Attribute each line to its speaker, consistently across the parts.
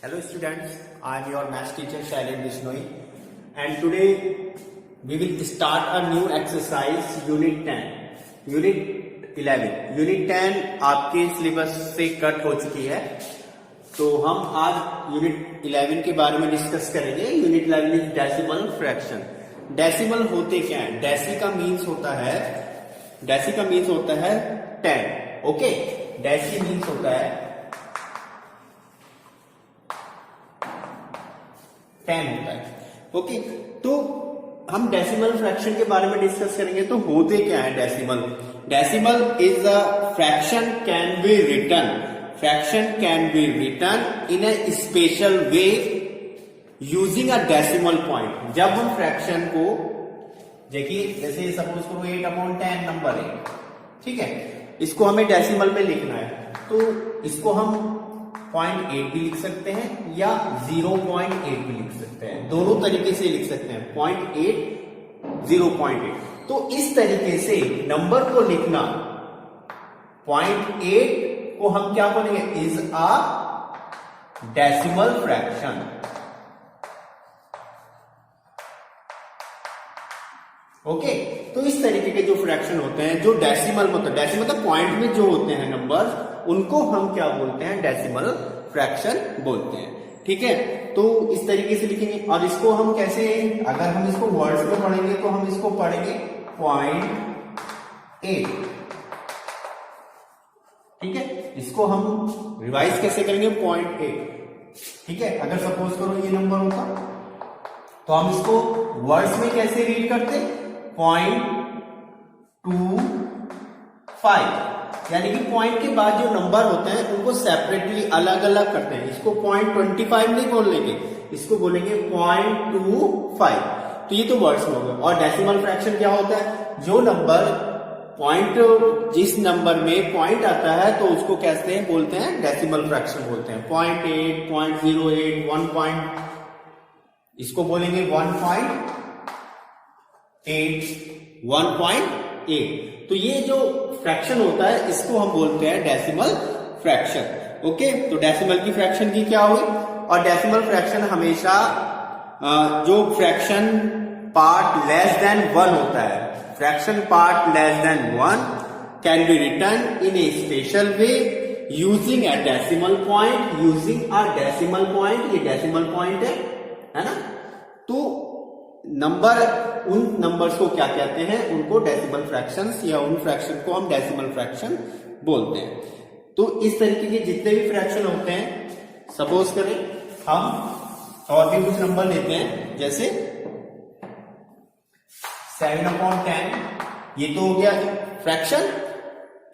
Speaker 1: Hello students, I am your math teacher Shailen Bishnoi and today we will start a new exercise unit 10, unit 11. Unit 10 आपके syllabus से cut हो चुकी है, तो हम आज यूनिट 11 के बारे में डिस्कस करेंगे. Unit 11 is decimal fraction. Decimal होते क्या है? डेसी का मीन्स होता है 10. ओके, डेसी मीन्स होता है 10 होता है. ओके, तो हम डेसिमल फ्रैक्शन के बारे में डिस्कस करेंगे. तो होते क्या है decimal? Decimal is a fraction can be written in a special way using a decimal point. जब हम फ्रैक्शन को देखिए, जैसे सपोज करो 8/10 नंबर है, ठीक है, इसको हमें डेसिमल में लिखना है, तो इसको हम 0.8 भी लिख सकते हैं या 0.8 भी लिख सकते हैं. दोनों तरीके से लिख सकते हैं, 0.8, 0.8. तो इस तरीके से नंबर को लिखना, 0.8 को हम क्या बोलेंगे? Is a decimal fraction. Okay, तो इस तरीके के जो फ्रैक्शन होते हैं, जो डेसिमल होता है, डेसिमल मतलब पॉइंट में जो होते हैं नंबर्स, उनको हम क्या बोलते हैं? डेसिमल फ्रैक्शन बोलते हैं. ठीक है, तो इस तरीके से लिखेंगे. और इसको हम कैसे, अगर हम इसको वर्ड्स में पढ़ेंगे तो हम इसको पढ़ेंगे 0.8. ठीक है, इसको हम रिवाइज कैसे करेंगे? 0.8. ठीक है, अगर सपोज करो ये नंबर होता तो हम इसको वर्ड्स में कैसे रीड करते? 0.25. यानी कि पॉइंट के बाद जो नंबर होते हैं उनको सेपरेटली अलग अलग करते हैं. इसको 0.25 नहीं बोलेंगे, इसको बोलेंगे 0.25. तो ये तो वर्ड्स में होगा. और डेसिमल फ्रैक्शन क्या होता है? जो नंबर पॉइंट, जिस नंबर में पॉइंट आता है तो उसको कैसे हैं? बोलते हैं डेसिमल फ्रैक्शन बोलते हैं. 0.8, 0.08, 1. इसको बोलेंगे 1.8. तो ये जो फ्रैक्शन होता है इसको हम बोलते हैं डेसिमल फ्रैक्शन. ओके, तो डेसिमल की फ्रैक्शन की क्या हुई? और डेसिमल फ्रैक्शन हमेशा जो फ्रैक्शन पार्ट लेस देन 1 होता है, fraction part less than 1 can be written in a special way using a decimal point. ये डेसिमल पॉइंट है ना. तो नंबर, उन नंबर्स को क्या कहते हैं? उनको डेसिमल फ्रैक्शंस, या उन फ्रैक्शन को हम डेसिमल फ्रैक्शन बोलते हैं. तो इस तरीके के जितने भी फ्रैक्शन होते हैं, सपोज करें हम और भी कुछ नंबर लेते हैं, जैसे 7/10. ये तो हो गया फ्रैक्शन.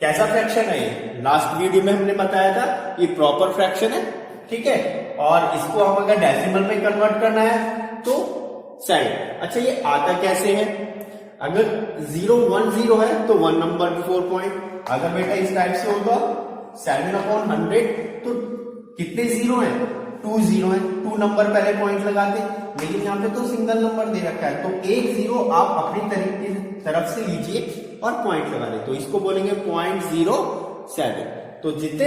Speaker 1: कैसा फ्रैक्शन है ये? लास्ट वीडियो में हमने बताया था ये प्रॉपर फ्रैक्शन है. ठीक है, और इसको हम अगर डेसिमल में कन्वर्ट करना है तो 7. अच्छा, ये आता कैसे है? अगर 010 है तो 1 नंबर बिफोर पॉइंट. अगर बेटा इस टाइप से होगा 7/100, तो कितने जीरो हैं? 2 जीरो है. 2 नंबर पहले पॉइंट लगाते, लेकिन यहाँ पे तो सिंगल नंबर दे रखा है, तो 1 जीरो आप अपनी तरफ से लीजिए और पॉइंट लगा दे, तो इसको बोलेंगे 0.07. तो जितने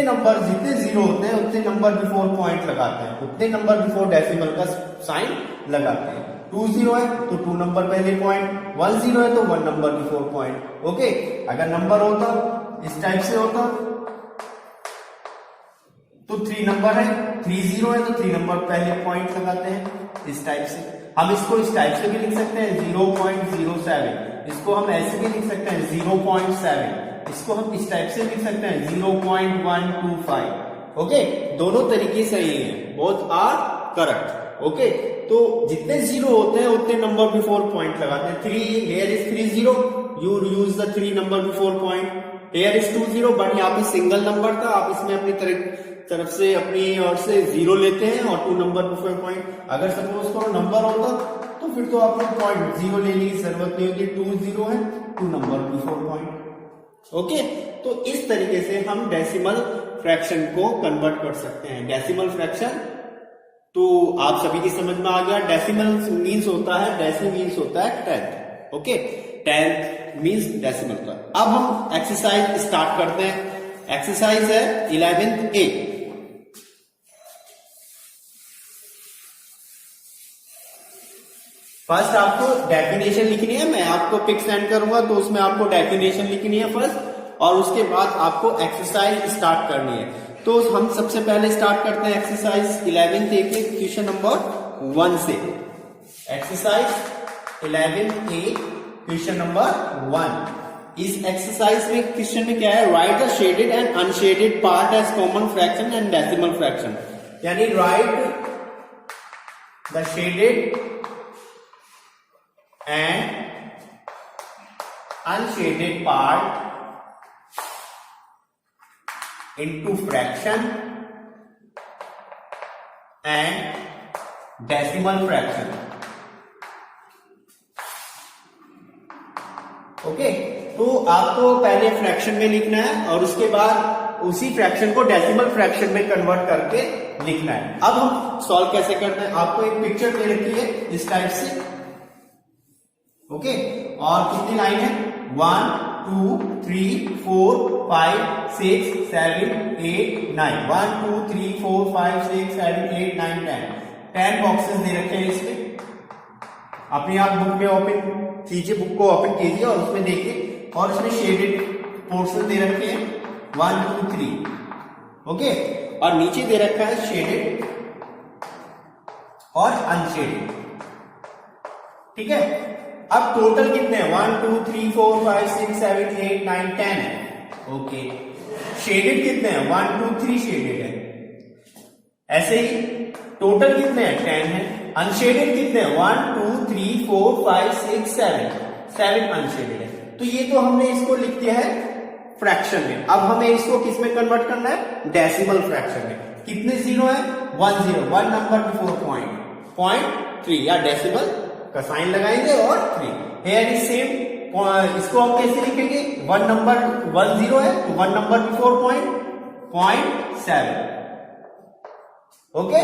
Speaker 1: जीरो होते हैं उतने नंबर बिफोर पॉइंट लगाते हैं, उतने नंबर बिफोर डेसिमल का साइन लगाते हैं. 2 जीरो है तो 2 नंबर पहले पॉइंट, 1 जीरो है तो 1 नंबर बिफोर पॉइंट. ओके, अगर नंबर होता इस टाइप से होता तो 3 नंबर है, 3 जीरो है तो 3 नंबर पहले पॉइंट लगाते हैं इस टाइप से. हम इसको इस टाइप से भी लिख सकते हैं 0.07. इसको हम ऐसे भी लिख सकते हैं 0.7. इसको हम इस टाइप से लिख सकते हैं 0.125. ओके, दोनों तरीके सही है, बोथ आर करेक्ट. ओके, तो जितने जीरो होते हैं उतने नंबर बिफोर पॉइंट लगाते हैं. 3 here is 3 0, you use the 3 number before point. here is 2 0, but यहाँ पे सिंगल नंबर था, आप इसमें अपनी तरफ से, अपनी ओर से 0 लेते हैं और 2 नंबर बिफोर पॉइंट. अगर सपोज करो नंबर होता तो फिर तो आपको पॉइंट 0 लेने की जरूरत नहीं होती. 2 जीरो है, 2 नंबर बिफोर पॉइंट. ओके, तो इस तरीके से हम डेसिमल फ्रैक्शन को कन्वर्ट कर सकते हैं. डेसिमल फ्रैक्शन तो आप सभी की समझ में आ गया. डेसिमल मीन्स होता है, डेसी मीन्स होता है 10th. Okay, 10th means decimal का. अब हम एक्सरसाइज स्टार्ट करते हैं. एक्सरसाइज है 11A. फर्स्ट आपको डेफिनेशन लिखनी है, मैं आपको पिक सेंड करूंगा तो उसमें आपको डेफिनेशन लिखनी है फर्स्ट, और उसके बाद आपको एक्सरसाइज स्टार्ट करनी है। तो हम सबसे पहले स्टार्ट करते हैं एक्सरसाइज 11 देखिए क्वेश्चन नंबर 1 से। Exercise 11A question number 1। इस एक्सरसाइज में क्वेश्चन में क्या है, write the shaded and unshaded part as common fraction and decimal fraction, यानी write the shaded and unshaded part into fraction and decimal fraction। Okay, तो आपको पहले फ्रैक्शन में लिखना है और उसके बाद उसी फ्रैक्शन को डेसिमल फ्रैक्शन में कन्वर्ट करके लिखना है। अब हम सॉल्व कैसे करते हैं, आपको एक पिक्चर दे रखी है इस टाइप से, ओके, और कितनी लाइन है, 1 2 3 4 5 6 7 8 9, 1 2 3 4 5 6 7 8 9 10 बॉक्सेस दे रखे हैं इसमें। अपने आप बुक में ओपन कीजिए, बुक को ओपन कीजिए और उसमें देखिए, और इसमें शेडेड पोर्शन दे रखे हैं 1 2 3, ओके, और नीचे दे रखा है शेडेड और अनशेडेड, ठीक है। अब टोटल कितने हैं, 1 2 3 4 5 6 7 8 9 10 है, ओके। शेडेड कितने हैं, 1 2 3 शेडेड है, ऐसे ही टोटल कितने हैं, 10 है। अनशेडेड कितने हैं, 1 2 3 4 5 6 7 अनशेडेड है। तो ये तो हमने इसको लिख दिया है फ्रैक्शन में। अब हमें इसको किस में कन्वर्ट करना है, डेसिमल फ्रैक्शन में। कितने जीरो है, 1 0, 1 नंबर बिफोर पॉइंट 3, या डेसिमल का साइन लगाएंगे और 3। हेयर इज सेम, इसको हम कैसे लिखेंगे, 1 नंबर 1 0 है तो 1 नंबर बिफोर पॉइंट 7, ओके।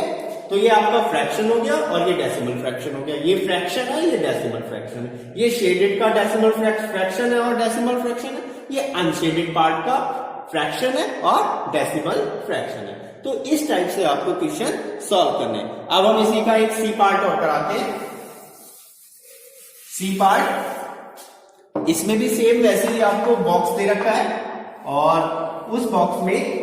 Speaker 1: तो ये आपका फ्रैक्शन हो गया और ये डेसिमल फ्रैक्शन हो गया। ये फ्रैक्शन है, ये डेसिमल फ्रैक्शन है। ये शेडेड का डेसिमल फ्रैक्शन है और डेसिमल फ्रैक्शन है, ये अनशेडेड पार्ट का फ्रैक्शन है और डेसिमल फ्रैक्शन है। तो इस टाइप से आपको क्वेश्चन सॉल्व करने हैं। अब हम इसी का एक सी पार्ट और कराते हैं। सी पार्ट, इसमें भी सेम वैसे ही आपको बॉक्स दे रखा है और उस बॉक्स में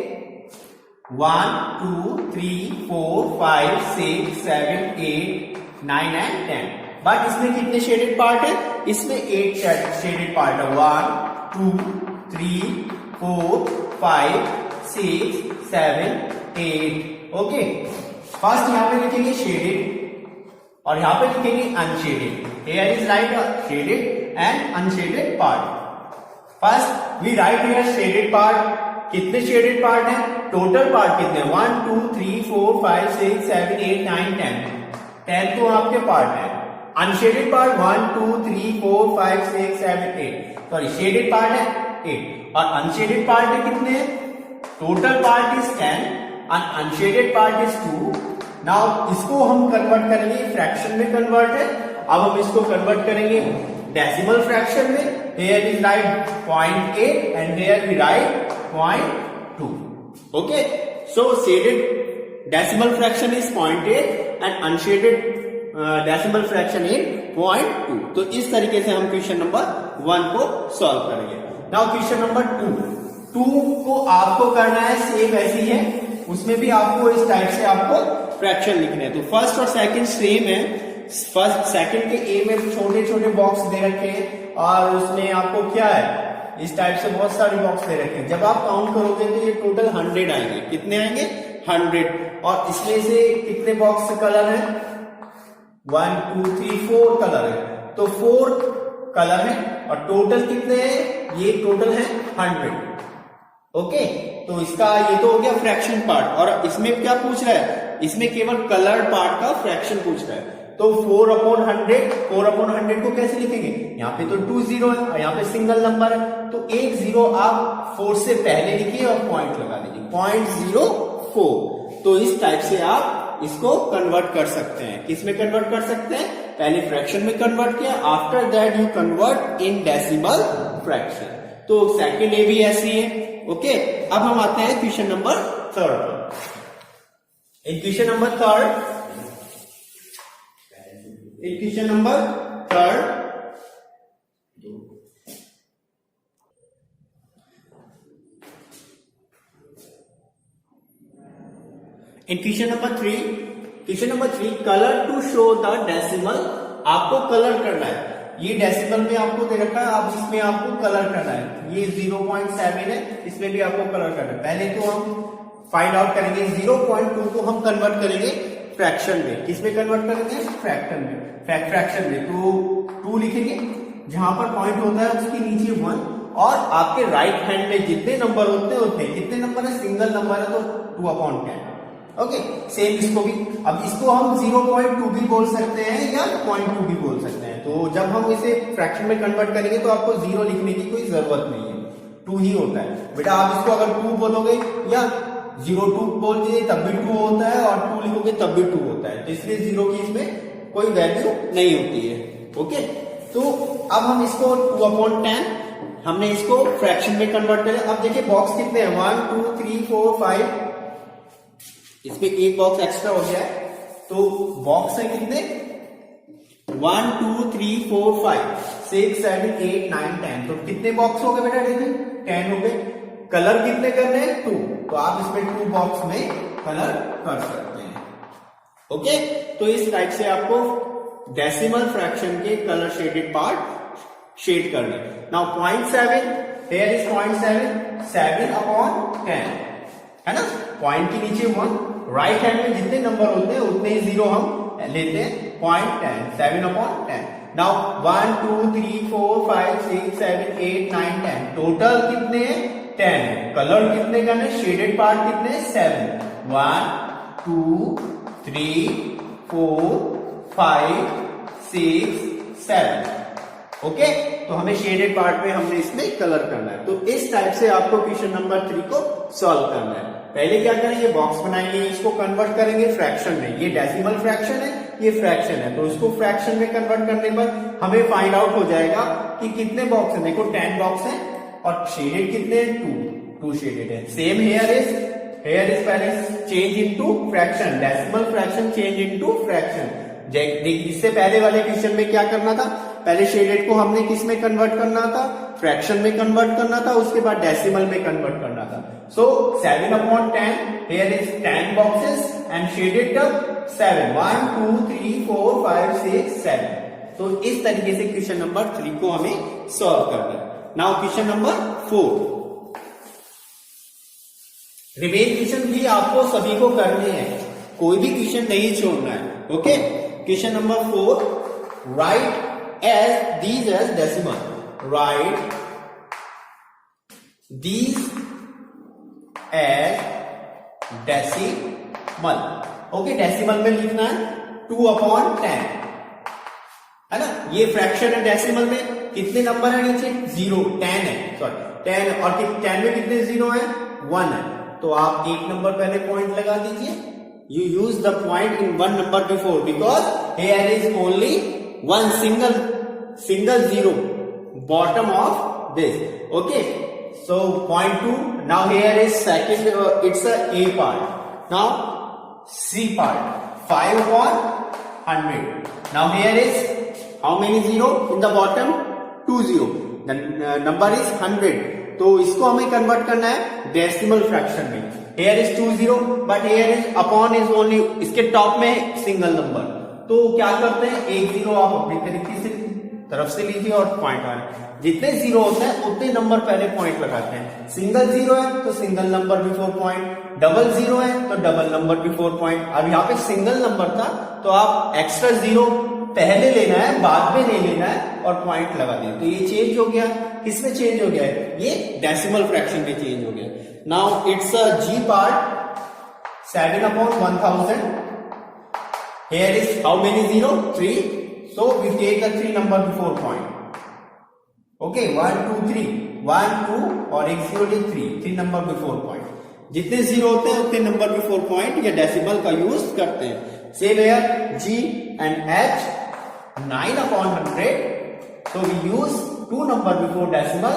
Speaker 1: 1 2 3 4 5 6 7 8 9 एंड 10, बट इसमें कितने शेडेड पार्ट है, इसमें 8 शेडेड पार्ट है, 1 2 3 4 5 6 7 8, ओके। फर्स्ट यहां पे लिखेंगे शेडेड और यहां पे लिखेंगे unshielded. Here is write shaded and unshaded part. First we write here shaded part. कितने shaded part हैं, टोटल पार्ट कितने, 1 2 3 4 5 6 7 8 9 10 तो आपके पार्ट है। Unshielded part 1 2 3 4 5 6 7 8, sorry shaded part है 8 और अनशेडेड पार्ट है कितने, total part is 10 and unshaded part is 2। Now इसको हम कन्वर्ट करेंगे, फ्रैक्शन में कन्वर्ट है। अब हम इसको कन्वर्ट करेंगे डेसिमल फ्रैक्शन में। Here is write 0.8 and here we write 0.2, okay। So shaded decimal fraction is 0.8 and unshaded decimal fraction is 0.2। तो इस तरीके से हम क्वेश्चन नंबर 1 को सॉल्व करेंगे। नाउ क्वेश्चन नंबर 2 को आपको करना है सेम ऐसी है, उसमें भी आपको इस टाइप से आपको फ्रैक्शन लिखने हैं। तो फर्स्ट और सेकंड सेम है। फर्स्ट सेकंड के ए में छोटे छोटे बॉक्स दे रखे हैं और उसमें आपको क्या है, इस टाइप से बहुत सारे बॉक्स दे रखे हैं। जब आप काउंट करोगे तो ये टोटल 100 आएंगे। कितने आएंगे, 100। और इसमें से कितने बॉक्स कलर है, 1 2 3 4 कलर है, तो 4 कलर है और टोटल कितने हैं, ये टोटल है 100, ओके। तो इसका ये तो हो गया फ्रैक्शन पार्ट। और इसमें क्या पूछ रहा है, इसमें केवल कलर पार्ट का फ्रैक्शन पूछ रहा है। तो 4/100 को कैसे लिखेंगे, यहाँ पे तो 2 0 है और यहाँ पे सिंगल नंबर है, तो एक 0 आप 4 से पहले लिखिए और पॉइंट लगा दीजिए, 0.04। तो इस टाइप से आप इसको कन्वर्ट कर सकते हैं। किसमें कन्वर्ट कर सकते हैं, पहले फ्रैक्शन में कन्वर्ट किया, after that you convert in decimal fraction. तो सेकेंड ए भी ऐसी है, ओके। अब हम आते हैं question number 3। In question number 3 question number third, question number three, colour to show the decimal. आपको कलर करना है, ये डेसिमल में आपको दे रखा है, अब इसमें आपको कलर करना है। ये 0.7 है, इसमें भी आपको कलर करना है। पहले तो हम फाइंड आउट करेंगे 0.2 को हम कन्वर्ट करेंगे फ्रैक्शन में। किसमें कन्वर्ट करेंगे? फ्रैक्शन में। फ्रैक्शन में तो 2 लिखेंगे, जहां पर पॉइंट होता है उसके नीचे 1, और आपके राइट हैंड में जितने नंबर होते हैं उतने। कितने नंबर है? सिंगल नंबर है तो 2/10। ओके, सेम इसको भी। अब इसको हम 0.2 भी बोल सकते हैं या 0.2 भी बोल सकते हैं। तो जब हम इसे फ्रैक्शन में कन्वर्ट करेंगे तो आपको 0 लिखने की कोई जरूरत नहीं है, 2 ही होता है। बेटा आप इसको अगर 2 बोलोगे या 0.2 बोल दीजिए तब भी 2 होता है, और 2 लिखोगे तब भी 2 होता है। तो इसलिए 0 की इसमें कोई वैल्यू नहीं होती है। ओके, तो अब हम इसको 2/10 हमने इसको फ्रैक्शन में कन्वर्ट करें। अब देखिए बॉक्स कितने हैं? 1 2 3 4 5, इसमें एक बॉक्स एक्स्ट्रा हो गया है, तो बॉक्स है कितने? 1 2 3 4 5 6 7 8 9 10। तो कितने बॉक्स हो गए बेटा? देखिए 10 हो गए। कलर कितने करने हैं? 2। तो आप इसमें 2 बॉक्स में कलर कर सकते हैं। ओके, तो इस टाइप से आपको डेसिमल फ्रैक्शन के कलर शेडेड पार्ट शेड करने। नाउ 0.7, हियर इज 0.7, 7/10 है ना। पॉइंट के नीचे 1, राइट हैंड में जितने नंबर होते हैं उतने ही 0 हम लेते हैं। 0.10, 7/10। नाउ 1 2 3 4 5 6 7 8 9 10, टोटल कितने हैं? 10 है। कलर कितने करने? शेडेड पार्ट कितने? 7। 1 2 3 4 5 6 7। ओके, तो हमें शेडेड पार्ट में हमने इसमें कलर करना है। तो इस टाइप से आपको क्वेश्चन नंबर 3 को सॉल्व करना है। पहले क्या करेंगे? बॉक्स बनाएंगे, इसको कन्वर्ट करेंगे फ्रैक्शन में। ये डेसिमल फ्रैक्शन है, ये फ्रैक्शन है, तो इसको फ्रैक्शन में कन्वर्ट करने पर हमें फाइंड आउट हो जाएगा कि कितने बॉक्स है। देखो 10 बॉक्स है, और शेडेड कितने हैं? 2 शेडेड है। सेम हेयर इज पहले change into fraction, decimal fraction change into fraction. इससे पहले वाले क्वेश्चन में क्या करना था? पहले शेडेड को हमने किस में कन्वर्ट करना था? फ्रैक्शन में कन्वर्ट करना था, उसके बाद डेसिमल में कन्वर्ट करना था। सो 7/10, here is 10 boxes and shaded term 7। 1 2 3 4 5 6 7। तो इस तरीके से क्वेश्चन नंबर 3 को हमें सॉल्व करना है। Now question number 4, remain question भी आपको सभी को करने हैं, कोई भी क्वेश्चन नहीं छोड़ना है। Okay, question number 4, right as these as decimal, write these as decimal। Okay, decimal में लिखना है 2/10 है ना। ये फ्रैक्शन है, डेसिमल में कितने नंबर है नीचे? 0, 10 है, सॉरी 10, और 10 में कितने 0 है? 1 है। तो आप एक नंबर पहले पॉइंट लगा दीजिए। You use the point in one number before because here is only one single 0 bottom of this. Okay, so 0.2. Now here is second, it's a A part. Now C part, 5/100. Now here is how many 0 in the bottom? 2 0. The number is 100. तो इसको हमें convert करना है decimal fraction में। Here is 2 0, but here is upon is only, इसके top में single number. तो क्या करते हैं? 1 0 आप अपनी तरीके से तरफ से लीजिए और पॉइंट आए। जितने 0 होते हैं उतने नंबर पहले पॉइंट लगाते हैं। सिंगल 0 है तो single number before point, double 0 है तो डबल नंबर बिफोर पॉइंट। अब यहाँ पे सिंगल नंबर था तो आप एक्स्ट्रा 0 पहले लेना है, बाद में नहीं लेना है, और पॉइंट लगा दें। तो ये चेंज हो गया, किसमें चेंज हो गया है? ये डेसिमल फ्रैक्शन में चेंज हो गया। Now it's a G part, 7/1000. Here is how many 0? 3. So we take a 3 number before point. Okay, 1 2 3, 1 2 और एक 0 ले 3 नंबर बिफोर पॉइंट। जितने 0 होते हैं उतने नंबर बिफोर पॉइंट या डेसिमल का यूज करते हैं। Same here G and H, 9/100. So we use 2 number before decimal,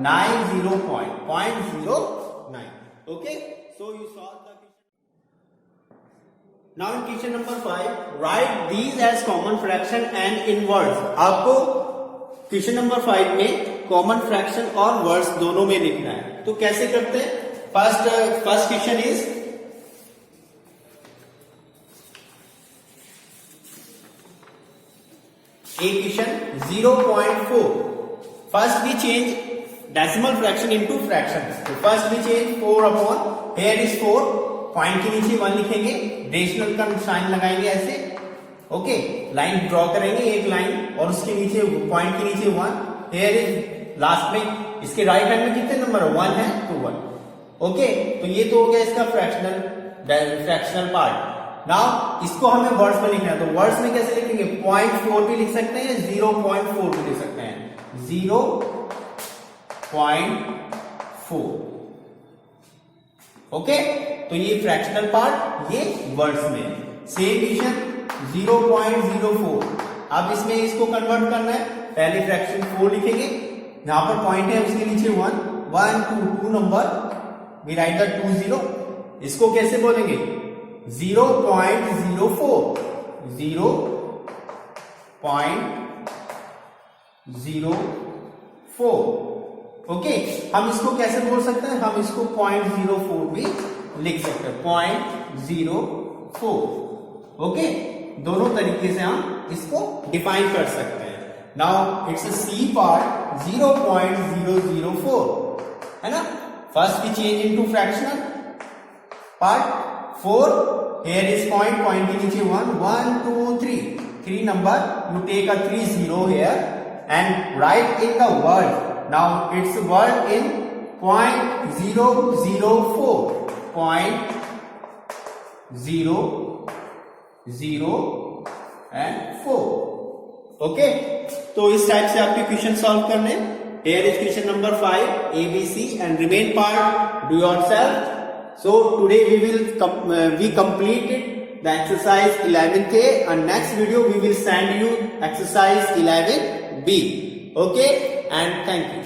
Speaker 1: 90.09. Okay, so you solve the now in question number 5 write these as common fraction and in words. आपको question number 5 में common fraction और words दोनों में लिखना है। तो कैसे करते हैं? First question is question 0.4। First we change decimal fraction into fraction. First we change 4 upon, here is 4, point के नीचे 1 लिखेंगे, डेसिमल का साइन लगाएंगे ऐसे, ओके, लाइन ड्रॉ करेंगे एक लाइन और उसके नीचे पॉइंट के नीचे 1, हियर इज लास्ट में इसके राइट हैंड में कितने नंबर 1 है तो 1, ओके। तो ये तो हो गया इसका फ्रैक्शनल पार्ट। नाउ इसको हमें वर्ड्स में लिखना है, तो वर्ड्स में कैसे लिखेंगे? 0.4 भी लिख सकते हैं, 0.4 भी लिख सकते हैं, 0.4, ओके। तो ये फ्रैक्शनल पार्ट, ये वर्ड्स में। Same question 0.04। अब इसमें इसको कन्वर्ट करना है, पहले फ्रैक्शन 4 लिखेंगे, यहां पर पॉइंट है उसके नीचे 1, 1 2 नंबर, वी राइट द 2 0। इसको कैसे बोलेंगे? 0.04, 0.04, ओके। हम इसको कैसे बोल सकते हैं? हम इसको 0.04 भी लिख सकते हैं, 0.04, ओके। दोनों तरीके से हम इसको डिफाइन कर सकते हैं। Now it's a c part 0.004, है ना। First we change into fractional part 4, here is point, point के नीचे 1, 1 2 3 number, you take a 3 0 here and write in the word. Now it's word in 0.004, 0.004, okay. तो इस type से आपके question solve करने। Here is question number 5, ABC, and remain part do yourself. So today we completed the exercise 11A, and next video we will send you exercise 11B. Okay, and thank you.